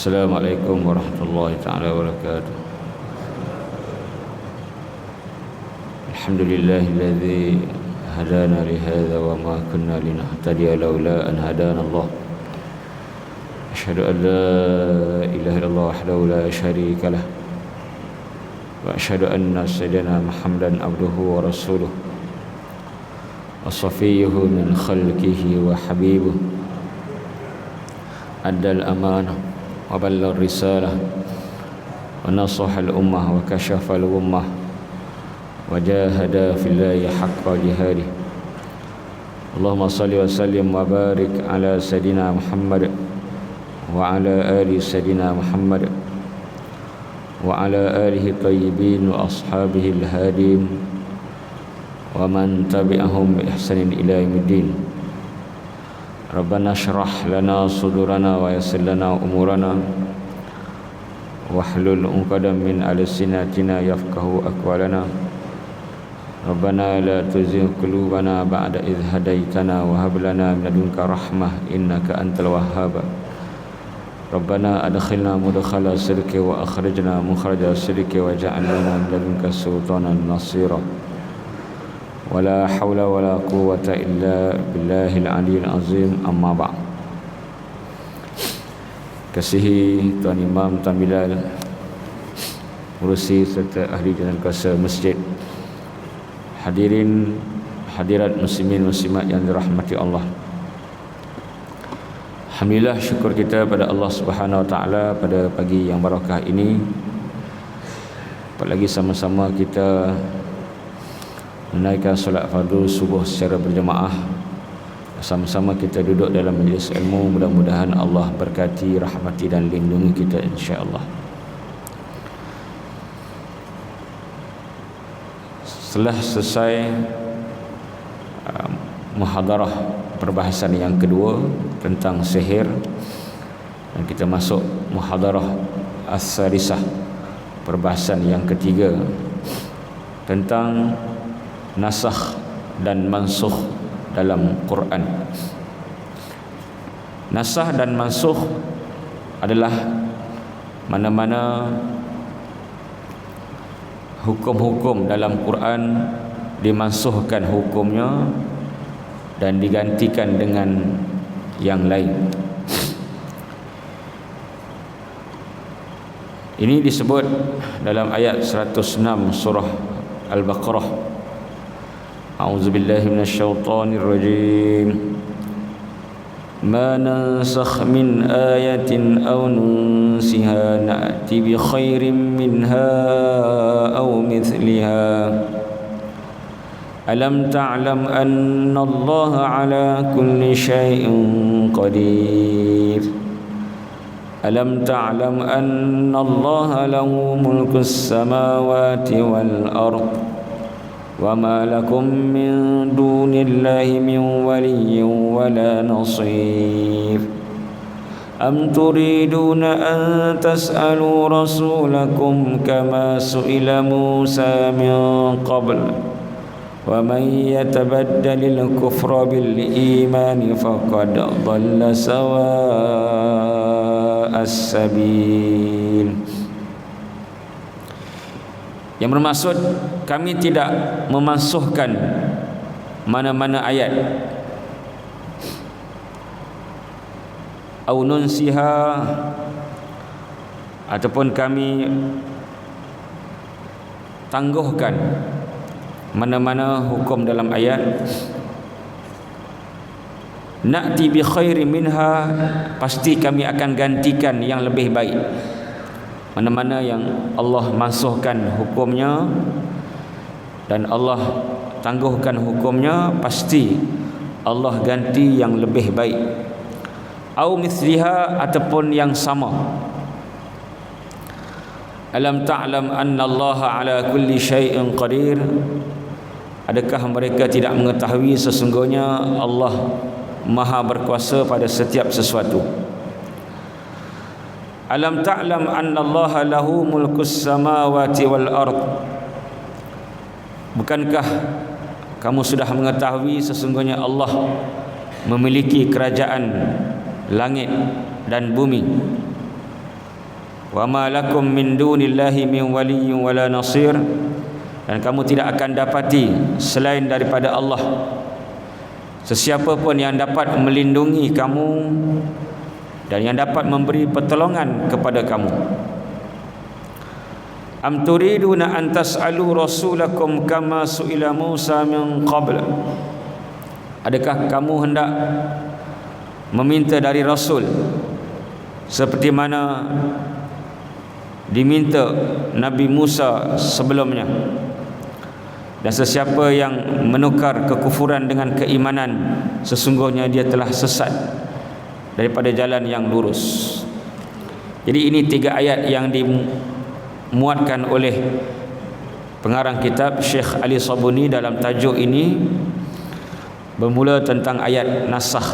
Assalamualaikum warahmatullahi taala wabarakatuh. Alhamdulillahilladzi hadana li hadza wa ma kunna linahtadiya laula an hadana Allah. Asyhadu an la ilaha illallah wahdahu la syarika lah. Wa asyhadu anna sayyidina Muhammadan abduhu wa rasuluh. As-safiyyuhu min khalqihi wa habibuh. Addal amanah wa ballagha risalah wa nasaha al-ummah wa kashafa al-ummah wa jahada fillahi haqqa jihadih. Allahumma salli wa sallim wa barik ala sayidina Muhammad wa ala ali sayidina Muhammad wa ala alihi tayyibin wa ashabihi al-hadin wa man tabi'ahum bi ihsanin ila yaumiddin. Rabbana syrah lana sudurana wa yassir lana umurana wahlul 'uqdatam min alsinatina yafqahu aqwalana. Rabbana la tuzigh qulubana ba'da idh hadaitana wa hab lana min ladunka rahmah innaka antal wahhab. Rabbana adkhilna mudkhala sidqi wa akhrijna mukhraja sidqi waj'alna min ladunka sultanan nasira. Wala haula wala quwwata illa billahil aliyil azim. Amma ba'd. Kasihi Tuan Imam Tuan Bilal, urusi serta ahli jalan kuasa masjid, hadirin hadirat muslimin muslimat yang dirahmati Allah. Alhamdulillah, syukur kita pada Allah Subhanahu wa taala pada pagi yang barakah ini. Apalagi sama-sama kita menunaikan solat fardu subuh secara berjemaah. Sama-sama kita duduk dalam majlis ilmu. Mudah-mudahan Allah berkati, rahmati dan lindungi kita insya-Allah. Setelah selesai muhadarah perbahasan yang kedua tentang sihir, dan kita masuk muhadarah as-salisah, perbahasan yang ketiga tentang nasakh dan mansukh dalam Quran. Nasakh dan mansukh adalah mana-mana hukum-hukum dalam Quran dimansuhkan hukumnya dan digantikan dengan yang lain. Ini disebut dalam ayat 106 surah Al-Baqarah. A'udzu billahi minasyaitonir rajim. Ma nansakh min ayatin aw nunsiha na'ti bi khairin minha aw mithliha. Alam ta'lam anna Allah 'ala kulli syai'in qadir. Alam ta'lam anna Allah lahu mulkus samawati wal ardh wa ma lakum min dunillahi min waliyyin wala nasir. Am turiduna an tas'alu rasulakum kama su'ila Musa min qabl wa man yatabaddalil kufra bil imani faqad dhalla sawa'as sabil. Yang bermaksud, kami tidak memansuhkan mana-mana ayat au nunsiha, ataupun kami tangguhkan mana-mana hukum dalam ayat. Na'ti bi khairi minha, pasti kami akan gantikan yang lebih baik. Mana-mana yang Allah mansuhkan hukumnya dan Allah tangguhkan hukumnya, pasti Allah ganti yang lebih baik. Au mithliha, ataupun yang sama. Alam ta'lam anna Allah 'ala kulli syai'in qadir. Adakah mereka tidak mengetahui sesungguhnya Allah Maha berkuasa pada setiap sesuatu? Alam ta'lam anna Allah lahu mulkus samawati wal ardh. Bukankah kamu sudah mengetahui sesungguhnya Allah memiliki kerajaan langit dan bumi? wa ma lakum min dunillahi min waliyyin wala nasir, dan kamu tidak akan dapati selain daripada Allah sesiapa pun yang dapat melindungi kamu dan yang dapat memberi pertolongan kepada kamu. Am turiduna an tas'alu rasulakum kama su'ila Musa min qabl, adakah kamu hendak meminta dari Rasul seperti mana diminta Nabi Musa sebelumnya? Dan sesiapa yang menukar kekufuran dengan keimanan, sesungguhnya dia telah sesat daripada jalan yang lurus. Jadi ini 3 ayat yang dimuatkan oleh pengarang kitab Syekh Ali Sabuni dalam tajuk ini, bermula tentang ayat nasakh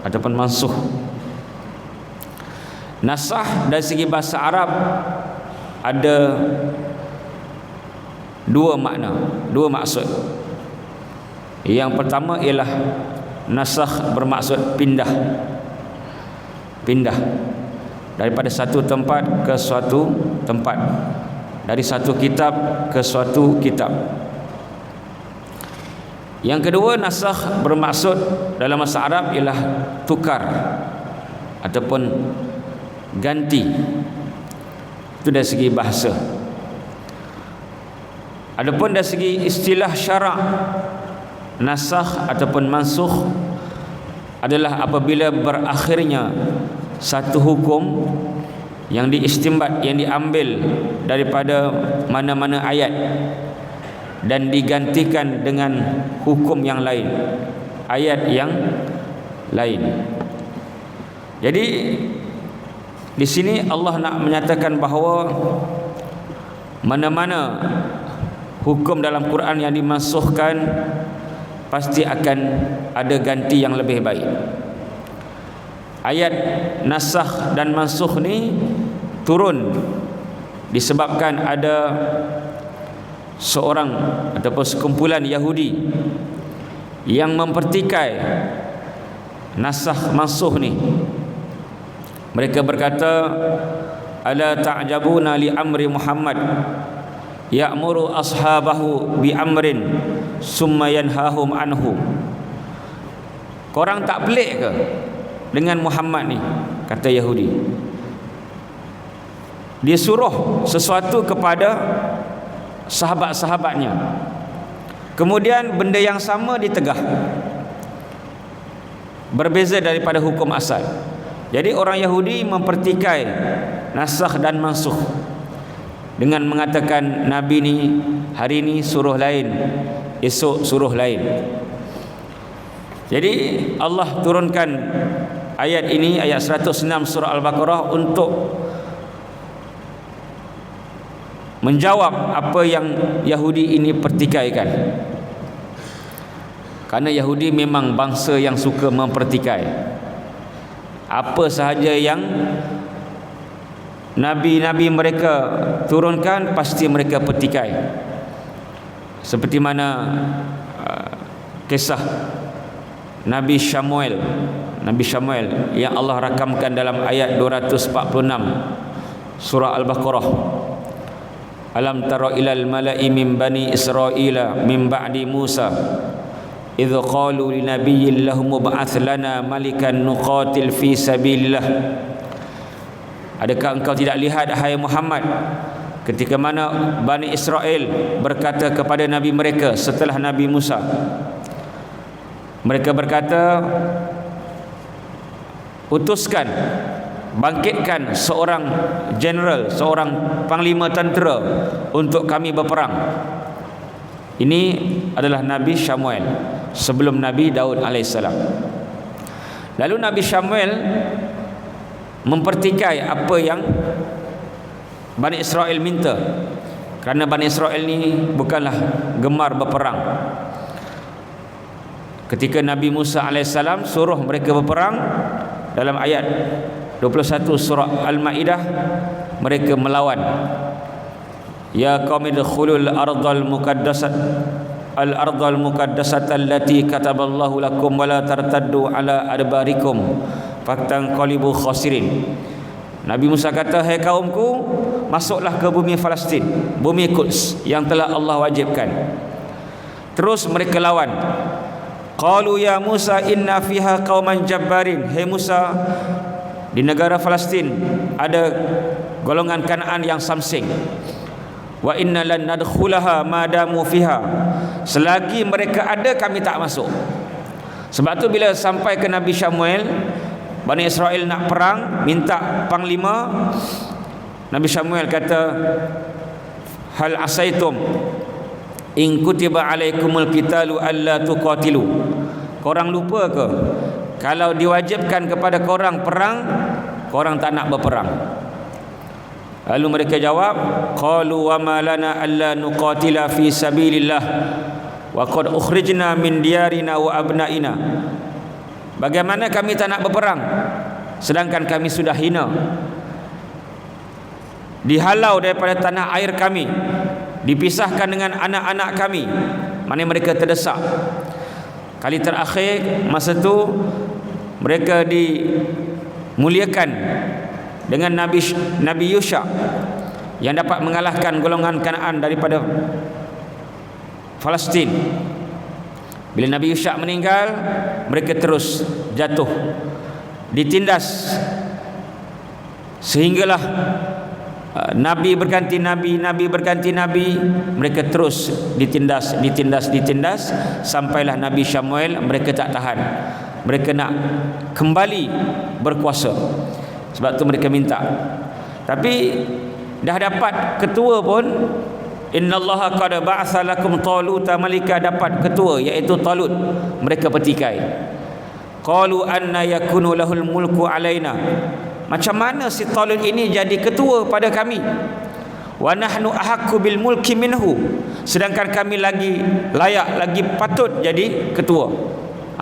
ataupun mansuh. Nasakh dari segi bahasa Arab ada 2 makna, 2 maksud. Yang pertama ialah nasakh bermaksud pindah daripada satu tempat ke suatu tempat, dari satu kitab ke suatu kitab. Yang kedua, nasakh bermaksud dalam bahasa Arab ialah tukar ataupun ganti. Itu dari segi bahasa. Adapun dari segi istilah syarak, nasakh ataupun mansukh adalah apabila berakhirnya satu hukum yang diistimbat, yang diambil daripada mana-mana ayat dan digantikan dengan hukum yang lain, ayat yang lain. Jadi di sini Allah nak menyatakan bahawa mana-mana hukum dalam Quran yang dimansuhkan pasti akan ada ganti yang lebih baik. Ayat nasakh dan mansukh ni turun disebabkan ada seorang ataupun sekumpulan Yahudi yang mempertikai nasakh mansukh ni. Mereka berkata, ala ta'jabuna li amri Muhammad ya'muru ashabahu bi amrin summa yanhahum anhu. Korang tak pelik ke dengan Muhammad ni, kata Yahudi? Dia suruh sesuatu kepada sahabat-sahabatnya, kemudian benda yang sama ditegah, berbeza daripada hukum asal. Jadi orang Yahudi mempertikai nasakh dan mansukh dengan mengatakan Nabi ni hari ni suruh lain, esok suruh lain. Jadi Allah turunkan ayat ini, ayat 106 surah Al-Baqarah, untuk menjawab apa yang Yahudi ini pertikaikan. Karena Yahudi memang bangsa yang suka mempertikai. Apa sahaja yang Nabi-Nabi mereka turunkan, pasti mereka petikai. Seperti mana kisah Nabi Samuel yang Allah rakamkan dalam ayat 246 surah Al-Baqarah. Alam tara ilal mala'i min bani Israila min ba'di Musa idh qalu li nabiyyin lahum mub'ath lana malikan nuqatil fi sabilillah. Adakah engkau tidak lihat, hai Muhammad, ketika mana Bani Israel berkata kepada Nabi mereka setelah Nabi Musa, mereka berkata, utuskan, bangkitkan seorang general, seorang panglima tentera untuk kami berperang. Ini adalah Nabi Samuel sebelum Nabi Daud alaihissalam. Lalu Nabi Samuel mempertikai apa yang Bani Israel minta, kerana Bani Israel ni bukanlah gemar berperang. Ketika Nabi Musa alaihissalam suruh mereka berperang, dalam ayat 21 surah Al-Maidah, mereka melawan. Ya qaumi dukhulul ardal muqaddasat al-ardal muqaddasat allati kataballahu lakum wa la tartaddu ala adbarikum fatanqalibu khasirin. Nabi Musa kata, hai kaumku, masuklah ke bumi Palestin, bumi Quds yang telah Allah wajibkan. Terus mereka lawan. Qalu ya Musa inna fiha qauman jabbarin. Hai Musa, di negara Palestin ada golongan Kanaan yang samsing. Wa inna lan nadkhulaha madamu fiha. Selagi mereka ada, kami tak masuk. Sebab tu bila sampai ke Nabi Samuel, Bani Israel nak perang, minta panglima. Nabi Samuel kata, hal asaitum in kutiba alaikumul qitalu alla tuqatilu. Korang lupa ke kalau diwajibkan kepada korang perang, korang tak nak berperang? Lalu mereka jawab, qalu wa ma lana alla nuqatila fi sabilillah wa qad ukhrijna min diyarina wa abnaina. Bagaimana kami tak nak berperang sedangkan kami sudah hina, dihalau daripada tanah air kami, dipisahkan dengan anak-anak kami. Mana mereka terdesak. Kali terakhir masa tu mereka dimuliakan dengan Nabi Yusha yang dapat mengalahkan golongan Kanaan daripada Palestin. Bila Nabi Yusha meninggal, mereka terus jatuh, ditindas, sehinggalah Nabi berganti Nabi, Nabi berganti Nabi. Mereka terus ditindas, sampailah Nabi Samuel. Mereka tak tahan, mereka nak kembali berkuasa. Sebab tu mereka minta. Tapi dah dapat ketua pun, innallaha qad ba'atha lakum taluta malika, dapat ketua iaitu Talut, mereka petikai. Qalu anna yakunu lahul mulku alaina. Macam mana si Talut ini jadi ketua pada kami? Wa nahnu ahaqqu bil mulki minhu, sedangkan kami lagi layak, lagi patut jadi ketua.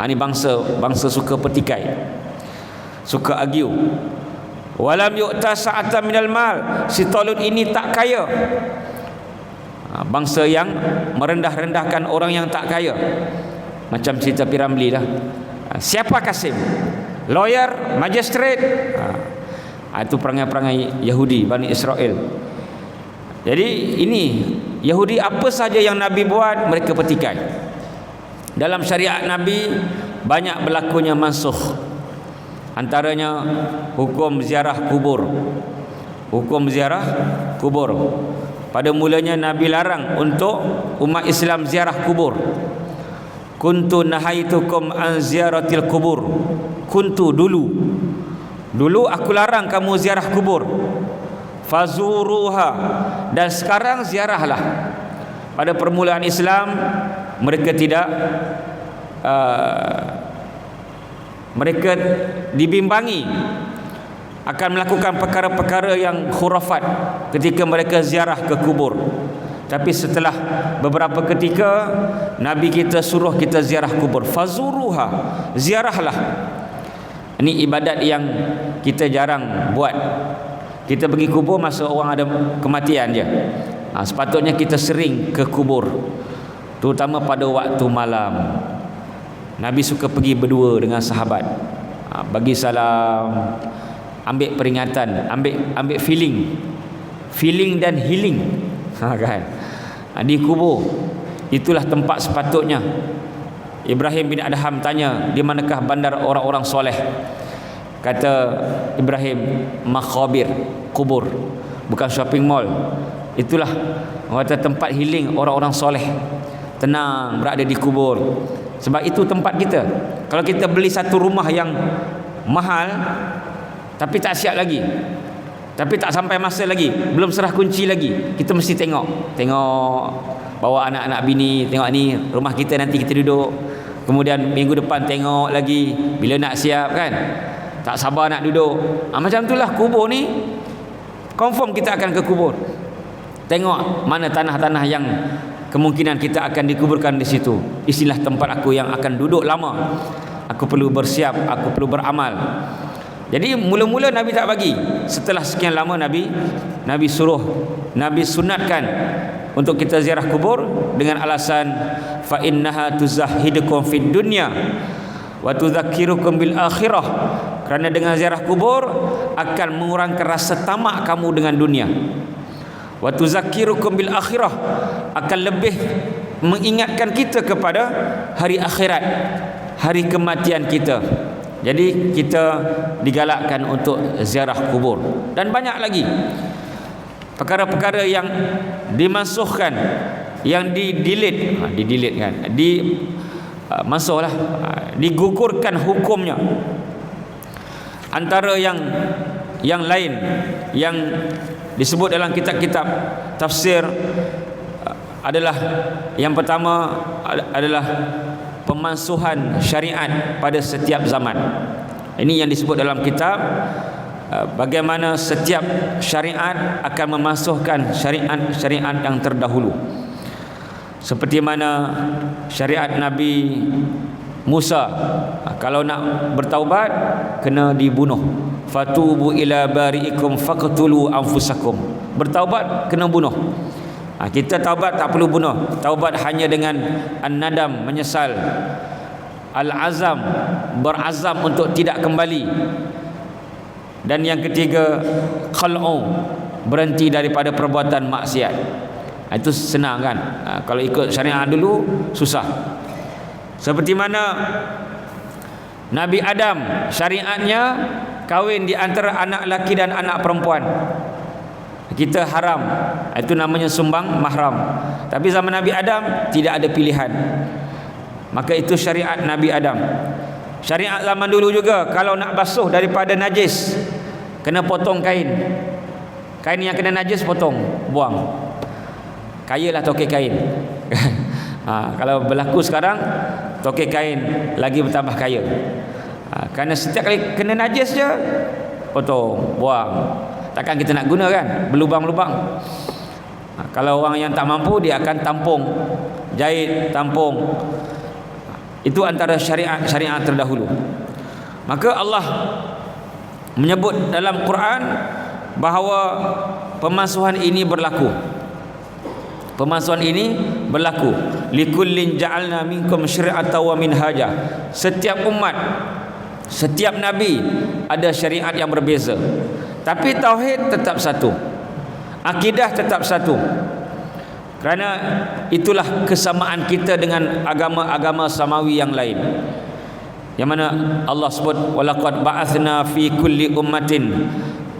Ini bangsa suka petikai, suka argue. Walam yu'ta sa'atan minal mal. Si Talut ini tak kaya. Bangsa yang merendah-rendahkan orang yang tak kaya. Macam cerita Piramli lah. Siapa Kasim? Lawyer, magistrate. Itu perangai-perangai Yahudi, Bani Israel. Jadi ini Yahudi, apa saja yang Nabi buat mereka petikai. Dalam syariat Nabi banyak berlakunya mansukh. Antaranya hukum ziarah kubur. Hukum ziarah kubur. Pada mulanya Nabi larang untuk umat Islam ziarah kubur. Kuntu nahaitukum an ziaratil kubur. Kuntu, dulu aku larang kamu ziarah kubur. Fazuruha, dan sekarang ziarahlah. Pada permulaan Islam mereka tidak mereka dibimbangi akan melakukan perkara-perkara yang khurafat ketika mereka ziarah ke kubur. Tapi setelah beberapa ketika Nabi kita suruh kita ziarah kubur. Fazuruha, ziarahlah. Ini ibadat yang kita jarang buat. Kita pergi kubur masa orang ada kematian je. Sepatutnya kita sering ke kubur, terutama pada waktu malam. Nabi suka pergi berdua dengan sahabat, bagi salam, ambil peringatan, ambil feeling dan healing. Kan? Di kubur itulah tempat sepatutnya. Ibrahim bin Adham tanya, di manakah bandar orang-orang soleh? Kata Ibrahim, makhabir, kubur, bukan shopping mall. Itulah orang kata tempat healing orang-orang soleh, tenang berada di kubur. Sebab itu tempat kita. Kalau kita beli satu rumah yang mahal tapi tak siap lagi, tapi tak sampai masa lagi, belum serah kunci lagi, kita mesti tengok bawa anak-anak bini, tengok ni rumah kita, nanti kita duduk. Kemudian minggu depan tengok lagi, bila nak siap kan, tak sabar nak duduk. Macam itulah kubur ni. Confirm kita akan ke kubur. Tengok mana tanah-tanah yang kemungkinan kita akan dikuburkan di situ. Inilah tempat aku yang akan duduk lama. Aku perlu bersiap, aku perlu beramal. Jadi mula-mula Nabi tak bagi. Setelah sekian lama Nabi suruh, Nabi sunatkan untuk kita ziarah kubur dengan alasan fa innaha tuzahhidukum fid dunya wa tudzakirukum bil akhirah. Kerana dengan ziarah kubur akan mengurangkan rasa tamak kamu dengan dunia. Wa tuzakkirukum bil akhirah, akan lebih mengingatkan kita kepada hari akhirat, hari kematian kita. Jadi kita digalakkan untuk ziarah kubur. Dan banyak lagi perkara-perkara yang dimansuhkan, yang didelete kan, mansuhlah, digugurkan hukumnya. Antara yang lain yang disebut dalam kitab-kitab tafsir adalah, yang pertama adalah pemansuhan syariat pada setiap zaman. Ini yang disebut dalam kitab, bagaimana setiap syariat akan memansuhkan syariat yang terdahulu. Seperti mana syariat Nabi Musa, kalau nak bertaubat kena dibunuh. Fatubu ila bari'ikum faqtulu anfusakum. Bertaubat kena bunuh. Kita taubat tak perlu bunuh. Taubat hanya dengan an-nadam, menyesal, al-azam, berazam untuk tidak kembali. Dan yang ketiga, khal'u, berhenti daripada perbuatan maksiat. Itu senang kan? Kalau ikut syariat dulu susah. Seperti mana Nabi Adam, syariatnya kahwin di antara anak laki dan anak perempuan. Kita haram, itu namanya sumbang mahram. Tapi zaman Nabi Adam tidak ada pilihan. Maka itu syariat Nabi Adam. Syariat zaman dulu juga, kalau nak basuh daripada najis kena potong kain. Kain yang kena najis potong, buang. Kayalah tokek kain. Kalau berlaku sekarang, tokek kain lagi bertambah kaya. Kerana setiap kali kena najis je potong, buang. Takkan kita nak guna kan, berlubang-lubang. Kalau orang yang tak mampu, dia akan tampung, jahit, tampung. Itu antara syariat terdahulu. Maka Allah menyebut dalam Quran bahawa pemansuhan ini berlaku. Pemansuhan ini berlaku. Likullin ja'alna minkum syari'atan wa minhaja. Setiap umat, setiap nabi ada syariat yang berbeza. Tapi tauhid tetap satu. Akidah tetap satu. Kerana itulah kesamaan kita dengan agama-agama samawi yang lain. Yang mana Allah sebut, walaqad ba'athna fi kulli ummatin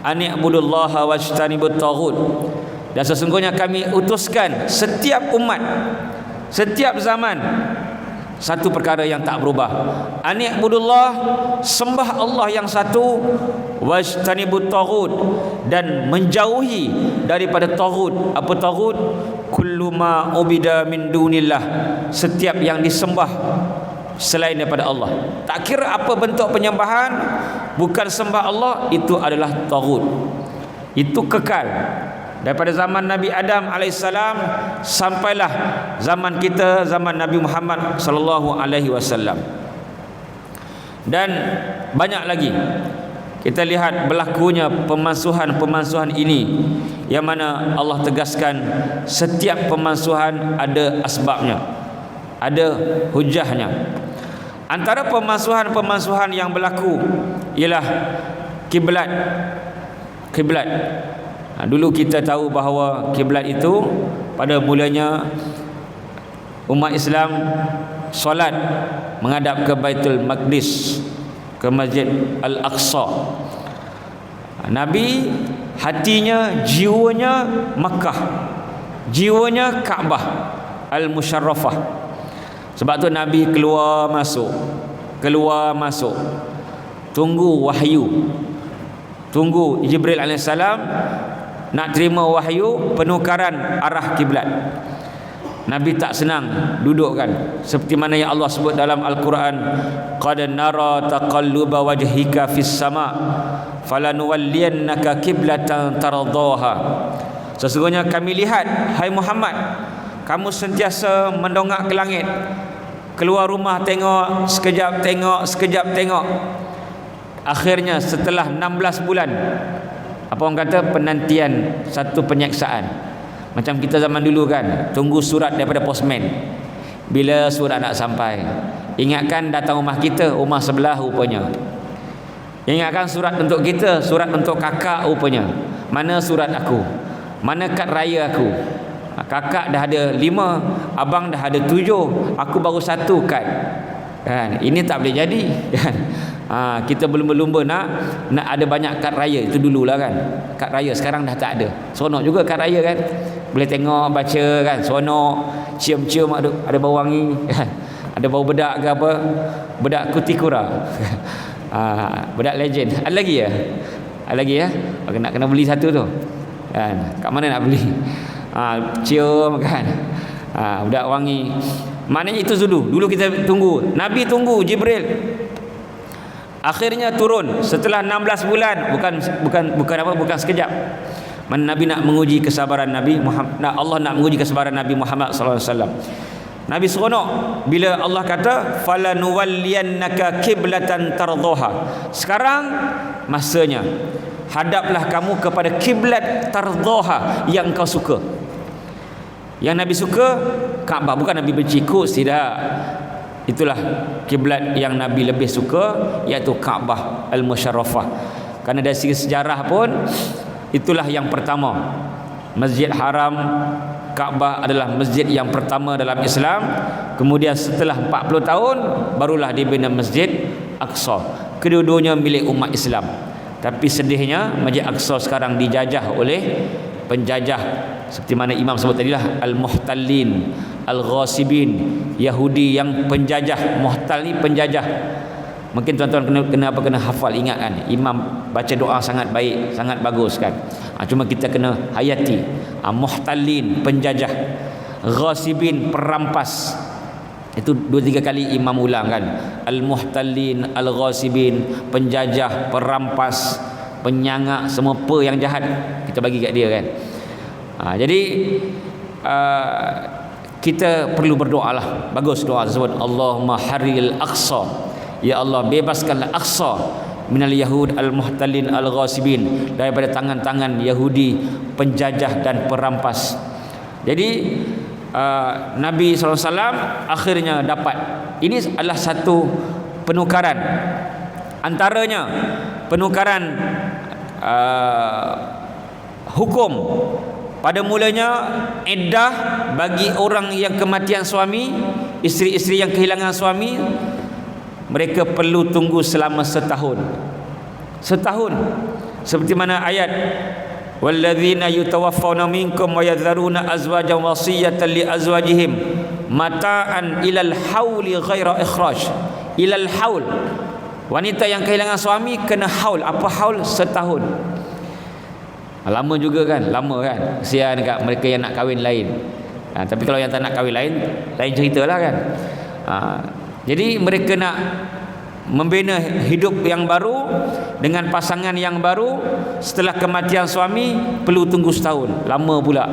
an i'budullaha wajtanibut taghut. Dan sesungguhnya kami utuskan setiap umat, setiap zaman, satu perkara yang tak berubah. An i'budullah, sembah Allah yang satu, wajtanibut taghut, dan menjauhi daripada taghut. Apa taghut? Kullu ma ubida min dunillah, setiap yang disembah selain daripada Allah. Tak kira apa bentuk penyembahan, bukan sembah Allah, itu adalah taghut. Itu kekal daripada zaman Nabi Adam alaihissalam sampailah zaman kita, zaman Nabi Muhammad sallallahu alaihi wasallam. Dan banyak lagi kita lihat berlakunya pemansuhan ini, yang mana Allah tegaskan setiap pemansuhan ada asbabnya, ada hujahnya. Antara pemansuhan yang berlaku ialah kiblat. Dulu kita tahu bahawa kiblat itu pada mulanya umat Islam solat menghadap ke Baitul Maqdis, ke Masjid Al-Aqsa. Nabi hatinya, jiwanya Makkah, jiwanya Kaabah Al-Musharrafah. Sebab tu Nabi keluar masuk, tunggu wahyu, tunggu Jibril alaihissalam nak terima wahyu penukaran arah kiblat. Nabi tak senang duduk kan, seperti mana yang Allah sebut dalam Al-Quran, qad nara taqalluba wajhika fis sama falanuwalliyannaka qiblatan tardaha. Sesungguhnya kami lihat, hai Muhammad, kamu sentiasa mendongak ke langit, keluar rumah tengok, sekejap tengok. Akhirnya setelah 16 bulan, apa orang kata, penantian satu penyaksaan. Macam kita zaman dulu kan, tunggu surat daripada postman. Bila surat nak sampai, ingatkan datang rumah kita, rumah sebelah rupanya. Ingatkan surat untuk kita, surat untuk kakak rupanya. Mana surat aku? Mana kad raya aku? Kakak dah ada 5, abang dah ada 7, aku baru 1 kad. Kan? Ini tak boleh jadi, kan? Kita berlumba-lumba nak ada banyak kad raya. Itu dululah kan. Kad raya sekarang dah tak ada. Seronok juga kad raya kan. Boleh tengok, baca kan, seronok, cium-cium, ada bau wangi kan. Ada bau bedak ke apa? Bedak kutikura. Bedak legend. Ada lagi ya? Ada lagi ya? Kena beli satu tu. Kan? Kat mana nak beli? Cium kan. Bedak wangi. Maknanya itu dulu kita tunggu. Nabi tunggu Jibril. Akhirnya turun setelah 16 bulan, bukan sekejap. Nabi nak menguji kesabaran Nabi Muhammad. Allah nak menguji kesabaran Nabi Muhammad sallallahu alaihi wasallam. Nabi seronok bila Allah kata falanuwalliyannaka kiblatan tardhaha. Sekarang masanya hadaplah kamu kepada kiblat tardhaha yang kau suka. Yang Nabi suka Kaabah, bukan Nabi benci Quds, tidak. Itulah kiblat yang Nabi lebih suka, iaitu Kaabah Al-Musyarrafah. Kerana dari segi sejarah pun itulah yang pertama. Masjid Haram, Kaabah adalah masjid yang pertama dalam Islam. Kemudian setelah 40 tahun barulah dibina Masjid Aqsa. Kedua-duanya milik umat Islam. Tapi sedihnya Masjid Aqsa sekarang dijajah oleh penjajah, seperti mana Imam sebut tadilah, al-muhtallin, al-ghasibin, Yahudi yang penjajah. Muhtal ni penjajah. Mungkin tuan-tuan kena hafal, ingat kan. Imam baca doa sangat baik, sangat bagus kan. Cuma kita kena hayati. Muhtallin, penjajah, ghasibin, perampas. Itu 2-3 kali Imam ulang kan. Al-muhtallin, al-ghasibin, penjajah, perampas, penyangak, semua yang jahat kita bagi kat dia kan. Jadi kita perlu berdoa lah. Bagus doa tersebut. Allahumma harril Aqsa, ya Allah bebaskanlah Aqsa minal yahud al-muhtallin al-ghasibin, daripada tangan-tangan Yahudi penjajah dan perampas. Jadi Nabi SAW akhirnya dapat. Ini adalah satu penukaran. Antaranya penukaran hukum. Pada mulanya iddah bagi orang yang kematian suami, isteri-isteri yang kehilangan suami, mereka perlu tunggu selama setahun. Seperti mana ayat walladzina yutawaffawna minkum wa yadharuna azwajan wasiyatan li azwajihim mata'an ilal hauli ghaira ikhraj. Ilal haul. Wanita yang kehilangan suami kena haul. Apa haul? Setahun. Lama juga kan? Lama kan? Kesian dekat mereka yang nak kahwin lain. Tapi kalau yang tak nak kahwin lain ceritalah kan. Jadi mereka nak membina hidup yang baru dengan pasangan yang baru setelah kematian suami, perlu tunggu setahun. Lama pula.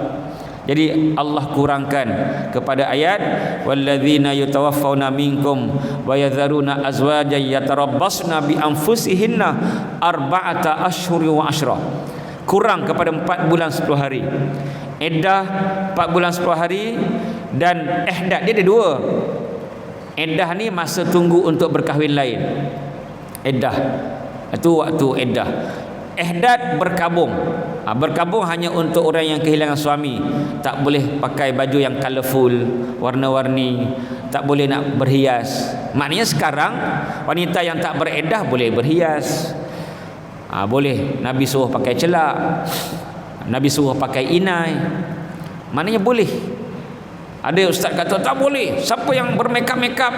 Jadi Allah kurangkan kepada ayat walladzina yatawaffawna minkum wa yadharuna azwajan yatarabbasna bi anfusihinna arba'ata asyhuri wa asyra. Kurang kepada 4 bulan 10 hari. Iddah 4 bulan 10 hari, dan ihdad dia ada 2. Iddah ni masa tunggu untuk berkahwin lain. Iddah itu waktu iddah. Ihdad berkabung. Berkabung hanya untuk orang yang kehilangan suami. Tak boleh pakai baju yang colourful, warna-warni. Tak boleh nak berhias. Maknanya sekarang wanita yang tak beriddah boleh berhias. Boleh. Nabi suruh pakai celak, Nabi suruh pakai inai. Maknanya boleh. Ada ustaz kata tak boleh, siapa yang bermakeup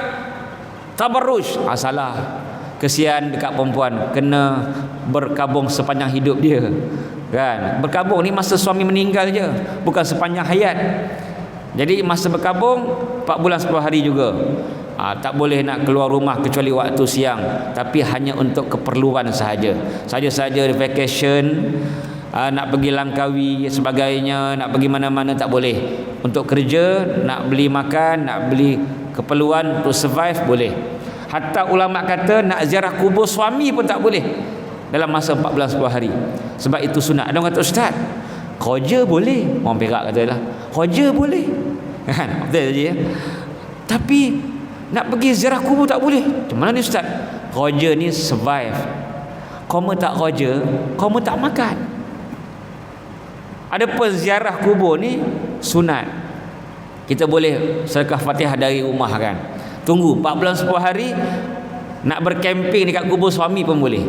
tabarruj, salah. Kesian dekat perempuan, kena berkabung sepanjang hidup dia kan. Berkabung ni masa suami meninggal je, bukan sepanjang hayat. Jadi masa berkabung 4 bulan 10 hari juga. Tak boleh nak keluar rumah kecuali waktu siang, tapi hanya untuk keperluan sahaja. Saja-saja vacation, nak pergi Langkawi sebagainya, nak pergi mana-mana tak boleh. Untuk kerja, nak beli makan, nak beli keperluan untuk survive boleh. Hatta ulama kata nak ziarah kubur suami pun tak boleh dalam masa 4 bulan 10 hari. Sebab itu sunat. Ada orang kata ustaz, kerja boleh. Orang Perak katalah, kerja boleh. Kan? Betul saja ya. Tapi nak pergi ziarah kubur tak boleh. Macam mana ni ustaz? Kerja ni survive. kamu tak kerja, kamu tak makan. Adapun ziarah kubur ni sunat. Kita boleh sedekah Fatihah dari rumah kan. Tunggu 4 bulan 10 hari nak berkemping dekat kubur suami pun boleh.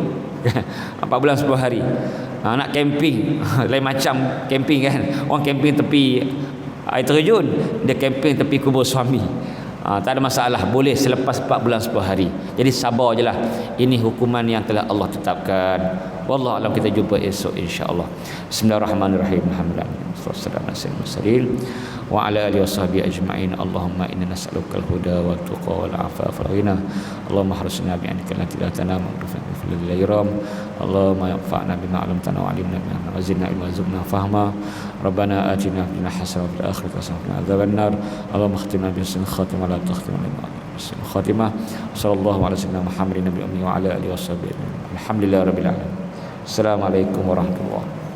4 bulan 10 hari. Nak camping lain macam camping kan. Orang camping tepi air terjun, dia camping tepi kubur suami. Tak ada masalah, boleh selepas 4 bulan 10 hari. Jadi sabar je lah. Ini hukuman yang telah Allah tetapkan. Wallahu alam, kita jumpa esok insya-Allah. Bismillahirrahmanirrahim. Alhamdulillah. Wassalamu ala wa ala alihi washabihi ajma'in. Allahumma inna nas'aluka al-huda wa tuqa wal afafa wal ghina. Allahumma harsina bi anka la tilatana ma'rufan fil ghairam. Allahumma yanfa'na bima 'allamtana wa 'allimna bima wazidna ilma zubna fahma. Rabbana atina fid dunya hasanah wa fil akhirati hasanah wa qina adzaban nar. Allahumma khtimna bi husnil khatimah la takhtimna bi husnil khatimah. Sallallahu ala sayyidina Muhammadin nabiyyi wa ala alihi washabihi. Alhamdulillahirabbil alamin. Assalamualaikum warahmatullahi wabarakatuh.